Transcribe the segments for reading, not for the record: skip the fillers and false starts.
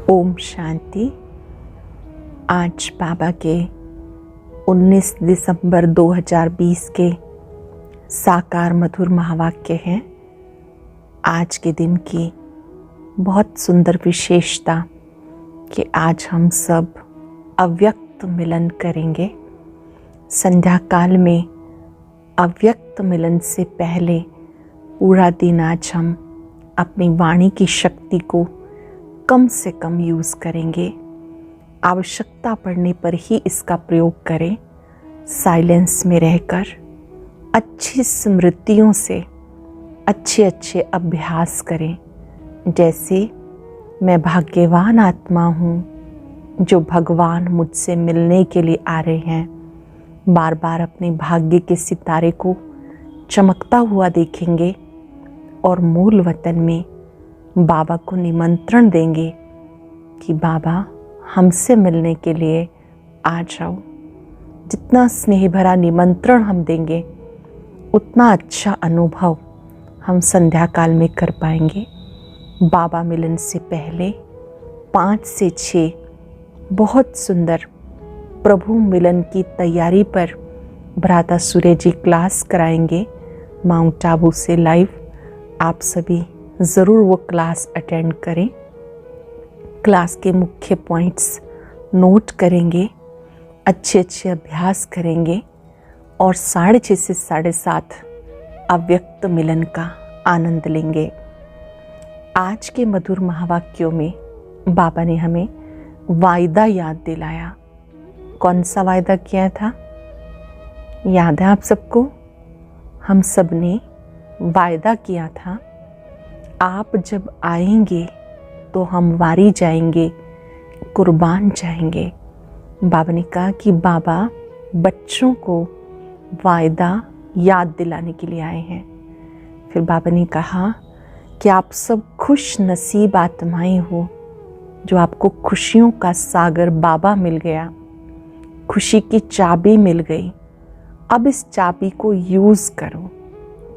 ओम शांति। आज बाबा के 19 दिसंबर 2020 के साकार मधुर महावाक्य हैं। आज के दिन की बहुत सुंदर विशेषता कि आज हम सब अव्यक्त मिलन करेंगे। संध्या काल में अव्यक्त मिलन से पहले पूरा दिन आज हम अपनी वाणी की शक्ति को कम से कम यूज़ करेंगे। आवश्यकता पड़ने पर ही इसका प्रयोग करें। साइलेंस में रहकर अच्छी स्मृतियों से अच्छे अभ्यास करें। जैसे मैं भाग्यवान आत्मा हूँ जो भगवान मुझसे मिलने के लिए आ रहे हैं। बार बार अपने भाग्य के सितारे को चमकता हुआ देखेंगे और मूल वतन में बाबा को निमंत्रण देंगे कि बाबा हमसे मिलने के लिए आ जाओ। जितना स्नेह भरा निमंत्रण हम देंगे उतना अच्छा अनुभव हम संध्या काल में कर पाएंगे। बाबा मिलन से पहले 5 से 6 बहुत सुंदर प्रभु मिलन की तैयारी पर भ्राता सूर्य जी क्लास कराएंगे माउंट आबू से लाइव। आप सभी ज़रूर वो क्लास अटेंड करें। क्लास के मुख्य पॉइंट्स नोट करेंगे, अच्छे अभ्यास करेंगे और 6:30 से 7:30 अव्यक्त मिलन का आनंद लेंगे। आज के मधुर महावाक्यों में बाबा ने हमें वायदा याद दिलाया। कौन सा वायदा किया था? याद है आप सबको? हम सब ने वायदा किया था, आप जब आएंगे तो हम वारी जाएंगे, कुर्बान जाएंगे। बाबा ने कहा कि बाबा बच्चों को वायदा याद दिलाने के लिए आए हैं। फिर बाबा ने कहा कि आप सब खुश नसीब आत्माएं हो जो आपको खुशियों का सागर बाबा मिल गया, खुशी की चाबी मिल गई। अब इस चाबी को यूज़ करो।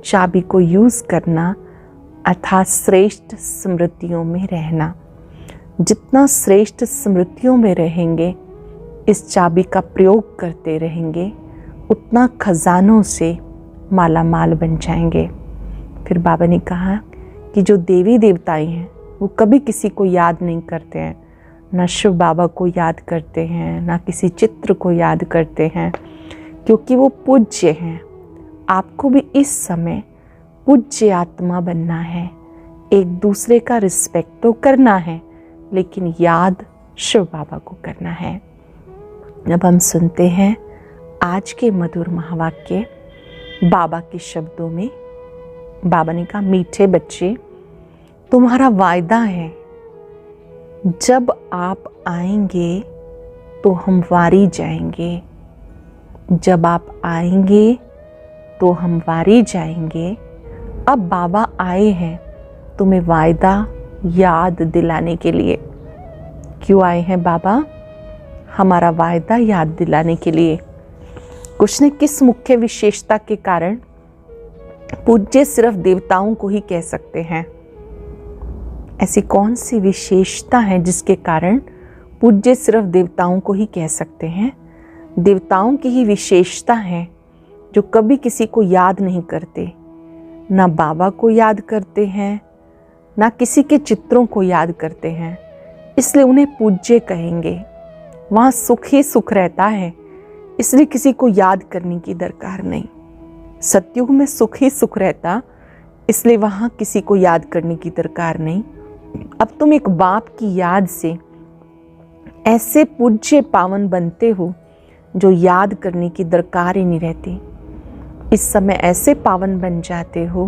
चाबी को यूज़ करना अर्थात श्रेष्ठ स्मृतियों में रहना। जितना श्रेष्ठ स्मृतियों में रहेंगे, इस चाबी का प्रयोग करते रहेंगे, उतना खजानों से माला माल बन जाएंगे। फिर बाबा ने कहा कि जो देवी देवताएं हैं वो कभी किसी को याद नहीं करते हैं, ना शिव बाबा को याद करते हैं, ना किसी चित्र को याद करते हैं, क्योंकि वो पूज्य हैं। आपको भी इस समय पूज्य आत्मा बनना है। एक दूसरे का रिस्पेक्ट तो करना है, लेकिन याद शिव बाबा को करना है। अब हम सुनते हैं आज के मधुर महावाक्य बाबा के शब्दों में। बाबा ने कहा, मीठे बच्चे, तुम्हारा वायदा है, जब आप आएंगे तो हम वारी जाएंगे। जब आप आएंगे तो हम वारी जाएंगे। अब बाबा आए हैं तुम्हें वायदा याद दिलाने के लिए। क्यों आए हैं बाबा? हमारा वायदा याद दिलाने के लिए। कुछ ने किस मुख्य विशेषता के कारण पूज्य सिर्फ देवताओं को ही कह सकते हैं? ऐसी कौन सी विशेषता है जिसके कारण पूज्य सिर्फ देवताओं को ही कह सकते हैं? देवताओं की ही विशेषता है जो कभी किसी को याद नहीं करते, ना बाबा को याद करते हैं, ना किसी के चित्रों को याद करते हैं, इसलिए उन्हें पूज्य कहेंगे। वहाँ सुख ही सुख रहता है, इसलिए किसी को याद करने की दरकार नहीं। सतयुग में सुख ही सुख रहता, इसलिए वहाँ किसी को याद करने की दरकार नहीं। अब तुम एक बाप की याद से ऐसे पूज्य पावन बनते हो जो याद करने की दरकार ही नहीं रहती। इस समय ऐसे पावन बन जाते हो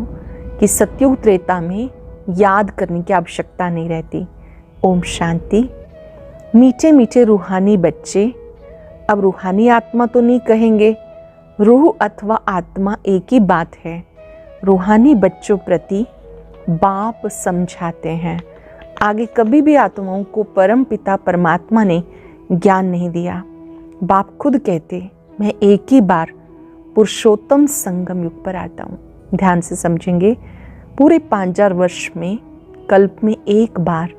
कि सतयुग त्रेता में याद करने की आवश्यकता नहीं रहती। ओम शांति। मीठे मीठे रूहानी बच्चे, अब रूहानी आत्मा तो नहीं कहेंगे, रूह अथवा आत्मा एक ही बात है। रूहानी बच्चों प्रति बाप समझाते हैं। आगे कभी भी आत्माओं को परम पिता परमात्मा ने ज्ञान नहीं दिया। बाप खुद कहते, मैं एक ही बार पुरुषोत्तम संगम युग पर आता हूँ। ध्यान से समझेंगे, पूरे 5000 वर्ष में कल्प में एक बार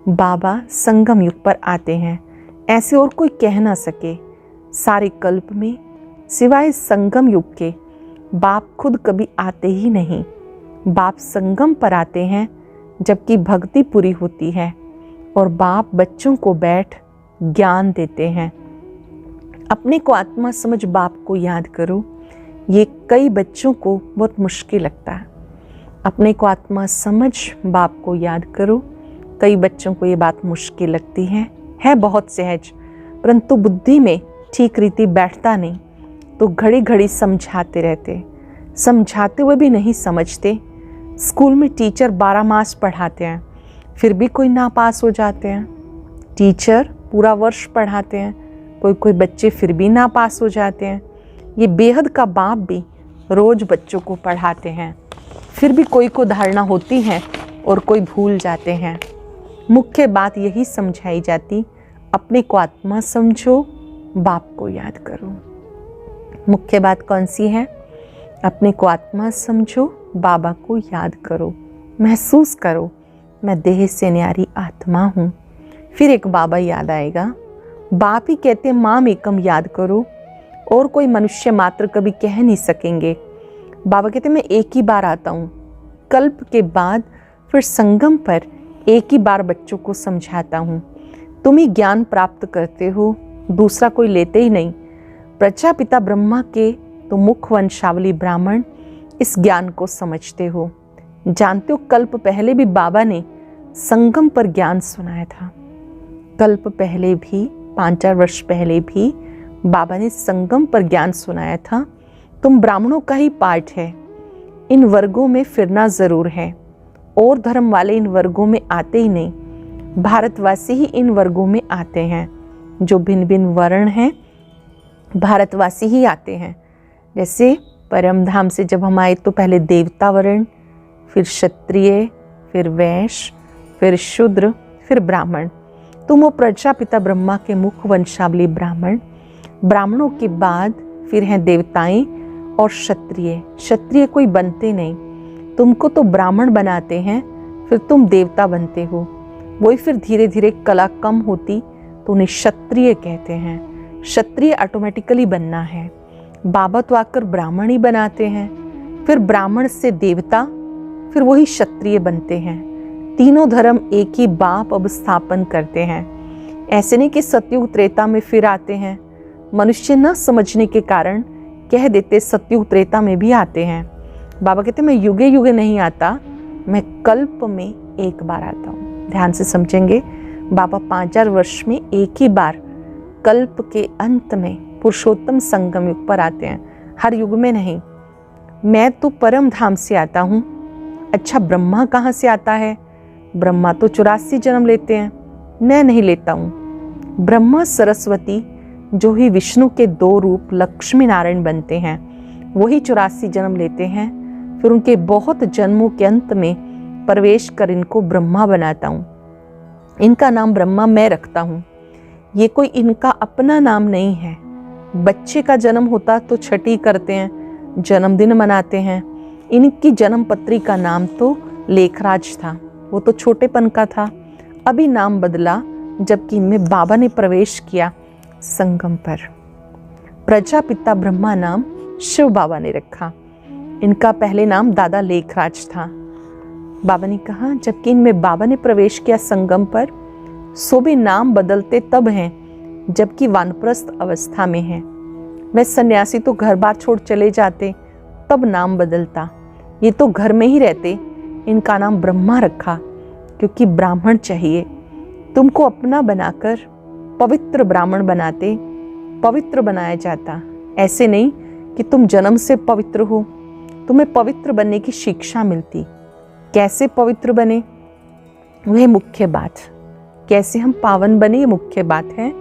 बाबा संगम युग पर आते हैं, ऐसे और कोई कह ना सके। सारे कल्प में सिवाय संगम युग के बाप खुद कभी आते ही नहीं। बाप संगम पर आते हैं जबकि भक्ति पूरी होती है और बाप बच्चों को बैठ ज्ञान देते हैं। अपने को आत्मा समझ बाप को याद करो। ये कई बच्चों को बहुत मुश्किल लगता है। अपने को आत्मा समझ बाप को याद करो। कई बच्चों को ये बात मुश्किल लगती है बहुत सहज, परंतु बुद्धि में ठीक रीति बैठता नहीं, तो घड़ी घड़ी समझाते रहते, समझाते हुए भी नहीं समझते। स्कूल में टीचर 12 मास पढ़ाते हैं, फिर भी कोई नापास हो जाते हैं। टीचर पूरा वर्ष पढ़ाते हैं, कोई बच्चे फिर भी नापास हो जाते हैं। ये बेहद का बाप भी रोज बच्चों को पढ़ाते हैं, फिर भी कोई को धारणा होती है और कोई भूल जाते हैं। मुख्य बात यही समझाई जाती, अपने को आत्मा समझो, बाप को याद करो। मुख्य बात कौन सी है? अपने को आत्मा समझो, बाबा को याद करो, महसूस करो मैं देह से न्यारी आत्मा हूँ। फिर एक बाबा याद आएगा। बाप ही कहते हैं माम एकम याद करो, और कोई मनुष्य मात्र कभी कह नहीं सकेंगे। बाबा कहते मैं एक ही बार आता हूँ, कल्प के बाद फिर संगम पर एक ही बार बच्चों को समझाता हूँ। तुम ही ज्ञान प्राप्त करते हो, दूसरा कोई लेते ही नहीं। प्रजापिता ब्रह्मा के तो मुख वंशावली ब्राह्मण इस ज्ञान को समझते हो। जानते हो कल्प पहले भी बाबा ने संगम पर ज्ञान सुनाया था। कल्प पहले भी 5-4 वर्ष पहले भी बाबा ने संगम पर ज्ञान सुनाया था। तुम ब्राह्मणों का ही पार्ट है, इन वर्गों में फिरना जरूर है। और धर्म वाले इन वर्गों में आते ही नहीं, भारतवासी ही इन वर्गों में आते हैं। जो भिन्न भिन्न वर्ण हैं भारतवासी ही आते हैं। जैसे परम धाम से जब हम आए तो पहले देवता वर्ण, फिर क्षत्रिय, फिर वैश्य, फिर शूद्र, फिर ब्राह्मण। तुम वो प्रजापिता ब्रह्मा के मुख वंशावली ब्राह्मण। ब्राह्मणों के बाद फिर हैं देवताएं और क्षत्रिय। क्षत्रिय कोई बनते नहीं, तुमको तो ब्राह्मण बनाते हैं, फिर तुम देवता बनते हो। वही फिर धीरे धीरे कला कम होती तो उन्हें क्षत्रिय कहते हैं। क्षत्रिय ऑटोमेटिकली बनना है। बाबा तो आकर ब्राह्मण ही बनाते हैं, फिर ब्राह्मण से देवता, फिर वही क्षत्रिय बनते हैं। तीनों धर्म एक ही बाप अब स्थापन करते हैं। ऐसे नहीं कि सतयुग त्रेता में फिर आते हैं। मनुष्य न समझने के कारण कह देते सतयुग त्रेता में भी आते हैं। बाबा कहते मैं युगे युगे नहीं आता, मैं कल्प में एक बार आता हूँ। ध्यान से समझेंगे, बाबा 5-4 वर्ष में एक ही बार कल्प के अंत में पुरुषोत्तम संगम युग पर आते हैं, हर युग में नहीं। मैं तो परम धाम से आता हूँ। अच्छा, ब्रह्मा कहाँ से आता है? ब्रह्मा तो 84 जन्म लेते हैं, मैं नहीं लेता हूँ। ब्रह्मा सरस्वती जो ही विष्णु के 2 रूप लक्ष्मी नारायण बनते हैं, वही 84 जन्म लेते हैं। फिर उनके बहुत जन्मों के अंत में प्रवेश कर इनको ब्रह्मा बनाता हूँ। इनका नाम ब्रह्मा मैं रखता हूँ। ये कोई इनका अपना नाम नहीं है। बच्चे का जन्म होता तो छठी करते हैं, जन्मदिन मनाते हैं। इनकी जन्म पत्री का नाम तो लेखराज था, वो तो छोटेपन का था। अभी नाम बदला जबकि इनमें बाबा ने प्रवेश किया संगम पर। प्रजापिता ब्रह्मा नाम शिव बाबा ने रखा। इनका पहले नाम दादा लेखराज था। बाबा ने कहा जबकि इनमें बाबा ने प्रवेश किया संगम पर, सो भी नाम बदलते तब हैं जबकि वानप्रस्थ अवस्था में हैं। वह सन्यासी तो घर बार छोड़ चले जाते तब नाम बदलता, ये तो घर में ही रहते। इनका नाम ब्रह्मा रखा क्योंकि ब्राह्मण चाहिए। तुमको अपना बनाकर पवित्र ब्राह्मण बनाते, पवित्र बनाया जाता। ऐसे नहीं कि तुम जन्म से पवित्र हो, तुम्हें पवित्र बनने की शिक्षा मिलती। कैसे पवित्र बने वह मुख्य बात, कैसे हम पावन बने ये मुख्य बात है।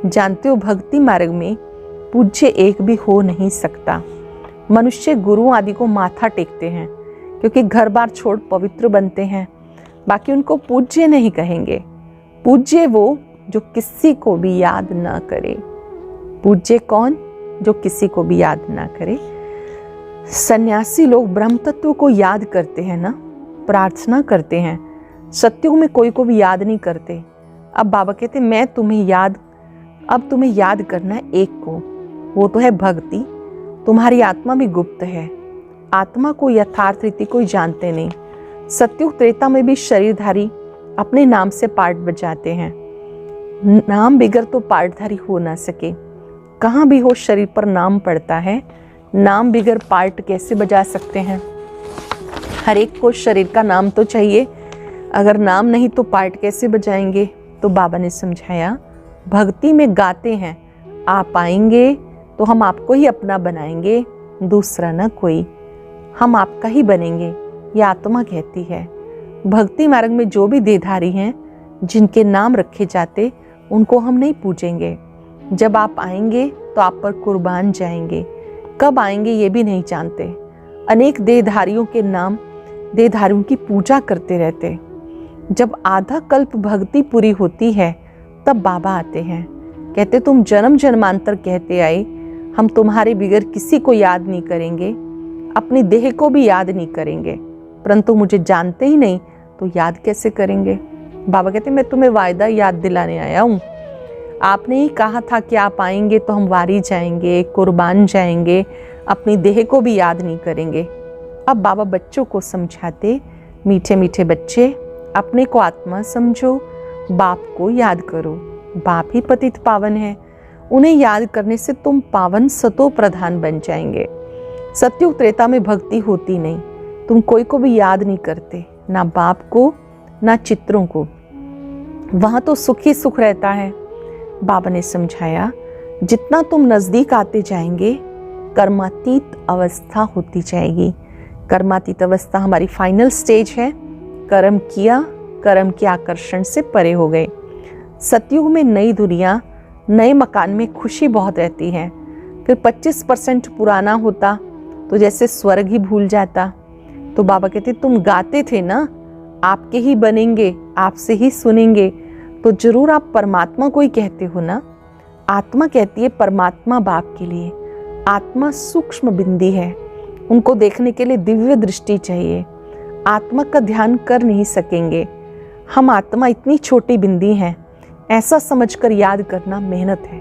जानते हो भक्ति मार्ग में पूज्य एक भी हो नहीं सकता। मनुष्य गुरु आदि को माथा टेकते हैं क्योंकि घर बार छोड़ पवित्र बनते हैं, बाकी उनको पूज्य नहीं कहेंगे। पूज्य वो जो किसी को भी याद ना करे। पूज्य कौन? जो किसी को भी याद ना करे। सन्यासी लोग ब्रह्म तत्व को याद करते हैं ना, प्रार्थना करते हैं। सत्युग में कोई को भी याद नहीं करते। अब बाबा कहते अब तुम्हें याद करना है एक को, वो तो है भक्ति। तुम्हारी आत्मा भी गुप्त है, आत्मा को यथार्थ रीति कोई जानते नहीं। सत्युग त्रेता में भी शरीरधारी अपने नाम से पार्ट बजाते हैं, नाम बिगर तो पार्टधारी हो ना सके। कहाँ भी हो शरीर पर नाम पड़ता है, नाम बिगर पार्ट कैसे बजा सकते हैं। हर एक को शरीर का नाम तो चाहिए, अगर नाम नहीं तो पार्ट कैसे बजाएंगे। तो बाबा ने समझाया, भक्ति में गाते हैं, आप आएंगे तो हम आपको ही अपना बनाएंगे, दूसरा ना कोई, हम आपका ही बनेंगे, ये आत्मा कहती है। भक्ति मार्ग में जो भी देहधारी हैं, जिनके नाम रखे जाते, उनको हम नहीं पूजेंगे। जब आप आएंगे तो आप पर कुर्बान जाएंगे, कब आएंगे ये भी नहीं जानते। अनेक देहधारियों के नाम देहधारियों की पूजा करते रहते। जब आधा कल्प भक्ति पूरी होती है तब बाबा आते हैं, कहते तुम जन्म जन्मांतर कहते आए, हम तुम्हारे बिगर किसी को याद नहीं करेंगे, अपनी देह को भी याद नहीं करेंगे, परंतु मुझे जानते ही नहीं तो याद कैसे करेंगे। बाबा कहते मैं तुम्हें वायदा याद दिलाने आया हूँ। आपने ही कहा था कि आप आएंगे तो हम वारी जाएंगे, कुर्बान जाएंगे, अपनी देह को भी याद नहीं करेंगे। अब बाबा बच्चों को समझाते, मीठे मीठे बच्चे, अपने को आत्मा समझो, बाप को याद करो, बाप ही पतित पावन है, उन्हें याद करने से तुम पावन सतो प्रधान बन जाएंगे। सत्युग त्रेता में भक्ति होती नहीं, तुम कोई को भी याद नहीं करते, ना बाप को ना चित्रों को, वहां तो सुख ही सुख रहता है। बाबा ने समझाया, जितना तुम नजदीक आते जाएंगे कर्मातीत अवस्था होती जाएगी। कर्मातीत अवस्था हमारी फाइनल स्टेज है। कर्म किया, कर्म के आकर्षण से परे हो गए। सतयुग में नई दुनिया, नए मकान में खुशी बहुत रहती है। फिर 25% पुराना होता तो जैसे स्वर्ग ही भूल जाता। तो बाबा कहते तुम गाते थे ना, आपके ही बनेंगे, आपसे ही सुनेंगे, तो जरूर आप परमात्मा को ही कहते हो ना। आत्मा कहती है परमात्मा बाप के लिए। आत्मा सूक्ष्म बिंदी है, उनको देखने के लिए दिव्य दृष्टि चाहिए। आत्मा का ध्यान कर नहीं सकेंगे। हम आत्मा इतनी छोटी बिंदी हैं, ऐसा समझकर याद करना मेहनत है।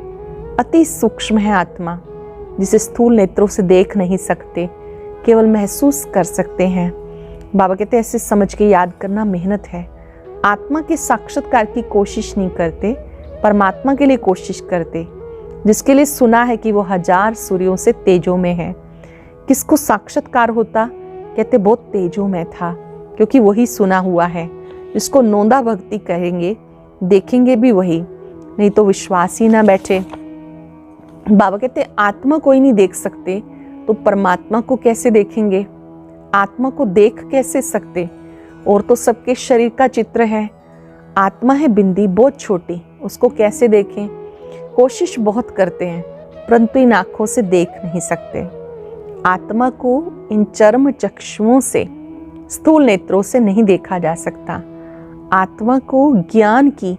अति सूक्ष्म है आत्मा, जिसे स्थूल नेत्रों से देख नहीं सकते, केवल महसूस कर सकते हैं। बाबा कहते ऐसे समझ के याद करना मेहनत है। आत्मा के साक्षात्कार की कोशिश नहीं करते, परमात्मा के लिए कोशिश करते, जिसके लिए सुना है कि वो 1000 सूर्यों से तेजों में है। किसको साक्षात्कार होता? कहते बहुत तेजों में था, क्योंकि वही सुना हुआ है। जिसको नोंदा भक्ति कहेंगे, देखेंगे भी वही, नहीं तो विश्वास ही ना बैठे। बाबा कहते आत्मा कोई नहीं देख सकते तो परमात्मा को कैसे देखेंगे? आत्मा को देख कैसे सकते? और तो सबके शरीर का चित्र है। आत्मा है बिंदी बहुत छोटी, उसको कैसे देखें? कोशिश बहुत करते हैं, परंतु इन आंखों से देख नहीं सकते। आत्मा को इन चर्म चक्षुओं से, स्थूल नेत्रों से नहीं देखा जा सकता। आत्मा को ज्ञान की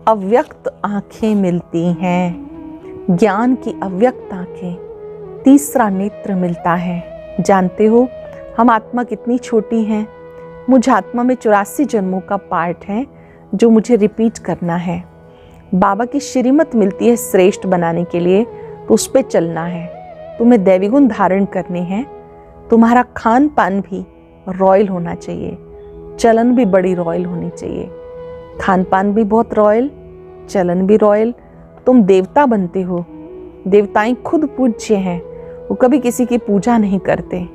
अव्यक्त आंखें मिलती हैं, ज्ञान की अव्यक्त आंखें, तीसरा नेत्र मिलता है। जानते हो हम आत्मा कितनी छोटी हैं? मुझ आत्मा में 84 जन्मों का पार्ट है जो मुझे रिपीट करना है। बाबा की श्रीमत मिलती है श्रेष्ठ बनाने के लिए, तो उस पर चलना है। तुम्हें दैवी गुण धारण करने हैं। तुम्हारा खान पान भी रॉयल होना चाहिए, चलन भी बड़ी रॉयल होनी चाहिए। खान पान भी बहुत रॉयल, चलन भी रॉयल। तुम देवता बनते हो, देवताएं खुद पूज्य हैं, वो कभी किसी की पूजा नहीं करते।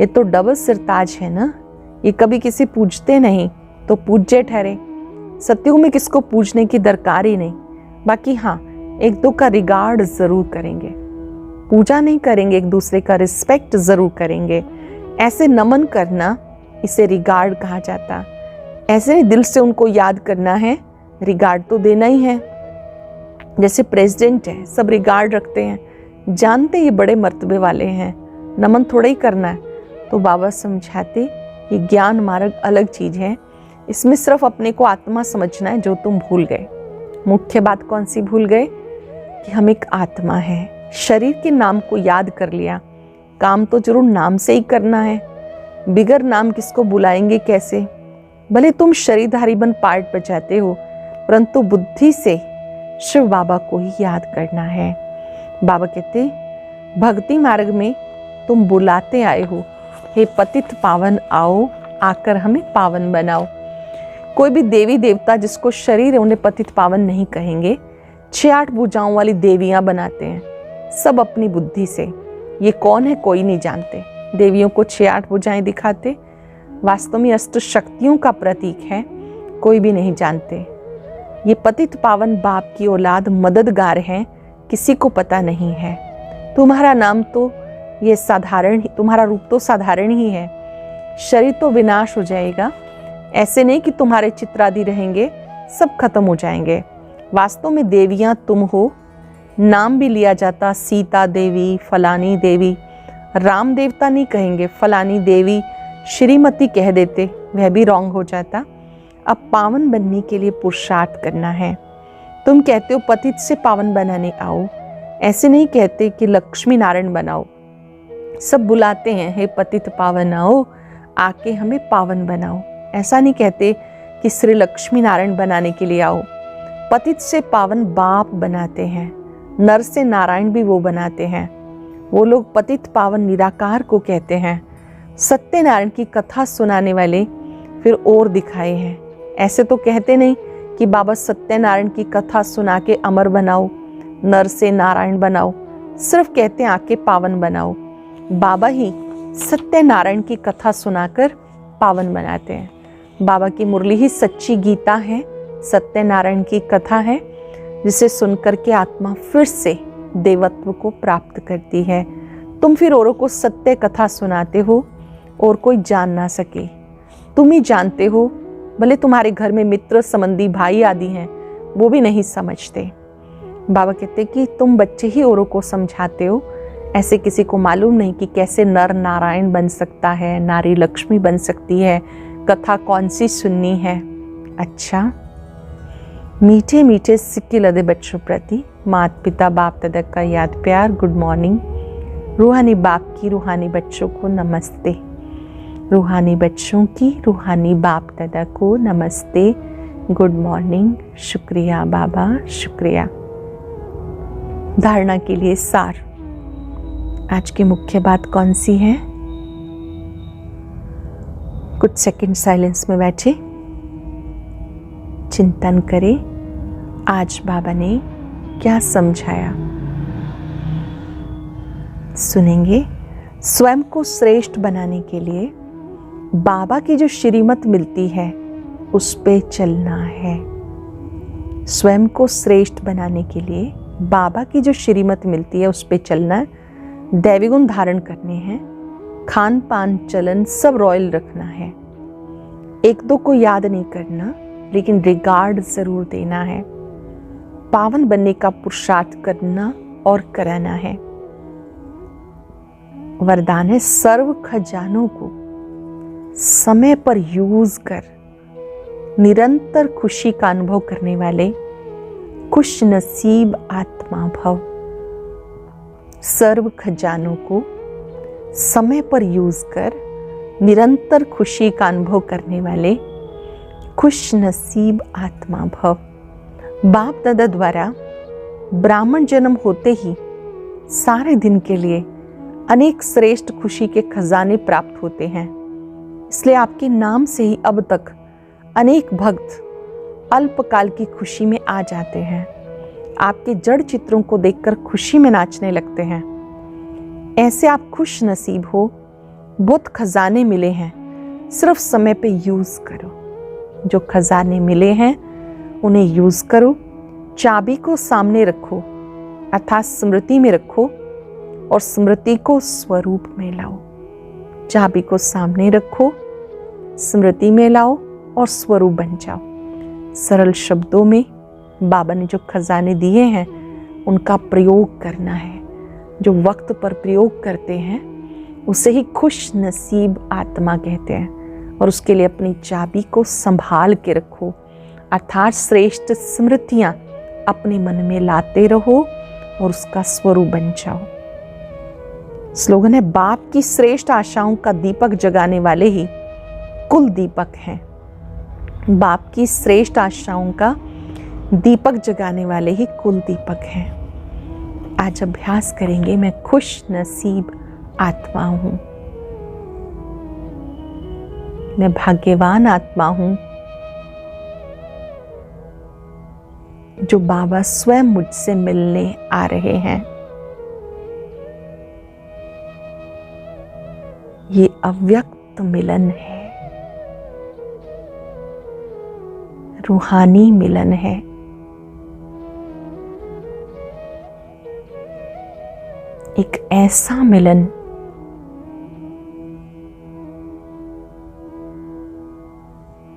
ये तो डबल सिरताज है ना, ये कभी किसी पूजते नहीं तो पूज्य ठहरे। सत्युग में किसको पूजने की दरकार ही नहीं। बाकी हाँ, एक दो का रिगार्ड जरूर करेंगे, पूजा नहीं करेंगे, एक दूसरे का रिस्पेक्ट जरूर करेंगे। ऐसे नमन करना, इसे रिगार्ड कहा जाता। ऐसे दिल से उनको याद करना है, रिगार्ड तो देना ही है। जैसे प्रेसिडेंट है, सब रिगार्ड रखते हैं, जानते ये बड़े मर्तबे वाले हैं, नमन थोड़ा ही करना है। तो बाबा समझाते ये ज्ञान मार्ग अलग चीज है, इसमें सिर्फ अपने को आत्मा समझना है, जो तुम भूल गए। मुख्य बात कौन सी भूल गए? कि हम एक आत्मा है। शरीर के नाम को याद कर लिया, काम तो जरूर नाम से ही करना है। बिगर नाम किसको बुलाएंगे कैसे? भले तुम शरीरधारी बन पार्ट बजाते हो, परंतु बुद्धि से शिव बाबा को ही याद करना है। बाबा कहते भक्ति मार्ग में तुम बुलाते आए हो, हे पतित पावन आओ, आकर हमें पावन बनाओ। कोई भी देवी देवता जिसको शरीर है उन्हें पतित पावन नहीं कहेंगे। 6-8 भुजाओं वाली देवियां बनाते हैं, सब अपनी बुद्धि से। ये कौन है कोई नहीं जानते। देवियों को 6-8 भुजाएं दिखाते, वास्तव में अष्ट शक्तियों का प्रतीक है, कोई भी नहीं जानते। ये पतित पावन बाप की औलाद मददगार हैं, किसी को पता नहीं है। तुम्हारा नाम तो ये साधारण, तुम्हारा रूप तो साधारण ही है, शरीर तो विनाश हो जाएगा। ऐसे नहीं कि तुम्हारे चित्र आदि रहेंगे, सब खत्म हो जाएंगे। वास्तव में देवियां तुम हो। नाम भी लिया जाता, सीता देवी, फलानी देवी। राम देवता नहीं कहेंगे, फलानी देवी, श्रीमती कह देते, वह भी रॉन्ग हो जाता। अब पावन बनने के लिए पुरुषार्थ करना है। तुम कहते हो पतित से पावन बनाने आओ, ऐसे नहीं कहते कि लक्ष्मी नारायण बनाओ। सब बुलाते हैं, हे पतित पावन आओ, आके हमें पावन बनाओ। ऐसा नहीं कहते कि श्री लक्ष्मी नारायण बनाने के लिए आओ। पतित से पावन बाप बनाते हैं, नर से नारायण भी वो बनाते हैं। वो लोग पतित पावन निराकार को कहते हैं। सत्यनारायण की कथा सुनाने वाले फिर और दिखाए हैं। ऐसे तो कहते नहीं कि बाबा सत्यनारायण की कथा सुना के अमर बनाओ, नर से नारायण बनाओ, सिर्फ कहते हैं आके पावन बनाओ। बाबा ही सत्यनारायण की कथा सुनाकर पावन बनाते हैं। बाबा की मुरली ही सच्ची गीता है, सत्यनारायण की कथा है, जिसे सुनकर के आत्मा फिर से देवत्व को प्राप्त करती है। तुम फिर औरों को सत्य कथा सुनाते हो और कोई जान ना सके, तुम ही जानते हो। भले तुम्हारे घर में मित्र संबंधी भाई आदि हैं, वो भी नहीं समझते। बाबा कहते कि तुम बच्चे ही औरों को समझाते हो, ऐसे किसी को मालूम नहीं कि कैसे नर नारायण बन सकता है, नारी लक्ष्मी बन सकती है, कथा कौन सी सुननी है। अच्छा, मीठे मीठे सिक्के लदे बच्चों प्रति माता पिता बाप दादा का याद प्यार, गुड मॉर्निंग। रूहानी बाप की रूहानी बच्चों को नमस्ते, रूहानी बच्चों की रूहानी बाप दादा को नमस्ते, गुड मॉर्निंग। शुक्रिया बाबा, शुक्रिया। धारणा के लिए सार, आज की मुख्य बात कौन सी है? कुछ सेकंड साइलेंस में बैठे, चिंतन करें आज बाबा ने क्या समझाया। सुनेंगे। स्वयं को श्रेष्ठ बनाने के लिए बाबा की जो श्रीमत मिलती है उस पे चलना है। स्वयं को श्रेष्ठ बनाने के लिए बाबा की जो श्रीमत मिलती है उस पे चलना है। दैवी गुण धारण करने हैं, खान पान चलन सब रॉयल रखना है। एक दो को याद नहीं करना, लेकिन रिगार्ड जरूर देना है। पावन बनने का पुरुषार्थ करना और कराना है। वरदान है सर्व खजानों को समय पर यूज कर निरंतर खुशी का अनुभव करने वाले खुश नसीब आत्मा भव। सर्व खजानों को समय पर यूज कर निरंतर खुशी का अनुभव करने वाले खुश नसीब आत्मा भव। बाप दादा द्वारा ब्राह्मण जन्म होते ही सारे दिन के लिए अनेक श्रेष्ठ खुशी के खजाने प्राप्त होते हैं। इसलिए आपके नाम से ही अब तक अनेक भक्त अल्पकाल की खुशी में आ जाते हैं। आपके जड़ चित्रों को देखकर खुशी में नाचने लगते हैं। ऐसे आप खुश नसीब हो, बहुत खजाने मिले हैं, सिर्फ समय पे यूज करो। जो खजाने मिले हैं उन्हें यूज करो। चाबी को सामने रखो, अर्थात स्मृति में रखो, और स्मृति को स्वरूप में लाओ। चाबी को सामने रखो, स्मृति में लाओ और स्वरूप बन जाओ। सरल शब्दों में बाबा ने जो खजाने दिए हैं उनका प्रयोग करना है। जो वक्त पर प्रयोग करते हैं उसे ही खुश नसीब आत्मा कहते हैं। और उसके लिए अपनी चाबी को संभाल के रखो, अर्थात श्रेष्ठ स्मृतियां अपने मन में लाते रहो और उसका स्वरूप बन जाओ। स्लोगन है, बाप की श्रेष्ठ आशाओं का दीपक जगाने वाले ही कुल दीपक हैं। बाप की श्रेष्ठ आशाओं का दीपक जगाने वाले ही कुल दीपक हैं। आज अभ्यास करेंगे, मैं खुश नसीब आत्मा हूं, मैं भाग्यवान आत्मा हूं जो बाबा स्वयं मुझसे मिलने आ रहे हैं। ये अव्यक्त मिलन है, रूहानी मिलन है। एक ऐसा मिलन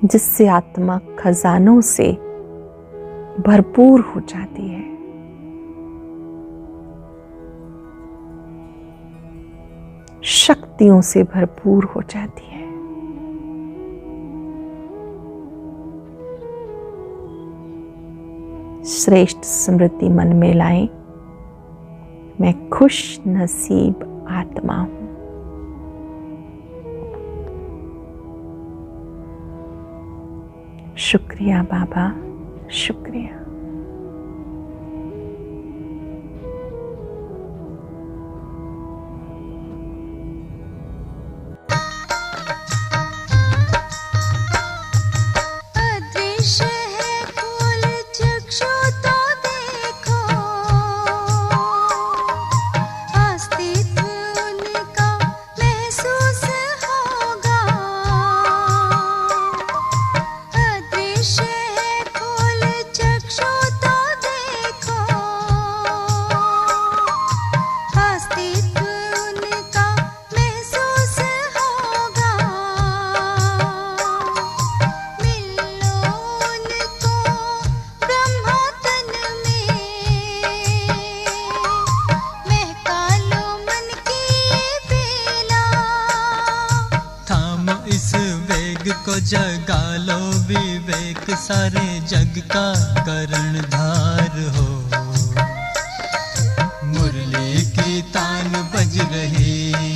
जिससे आत्मा खजानों से भरपूर हो जाती है। शक्तियों से भरपूर हो जाती है। श्रेष्ठ स्मृति मन में लाएं, मैं खुश नसीब आत्मा हूं। शुक्रिया बाबा, शुक्रिया। जगा लो विवेक, सारे जग का कर्णधार हो। मुरली की तान बज रही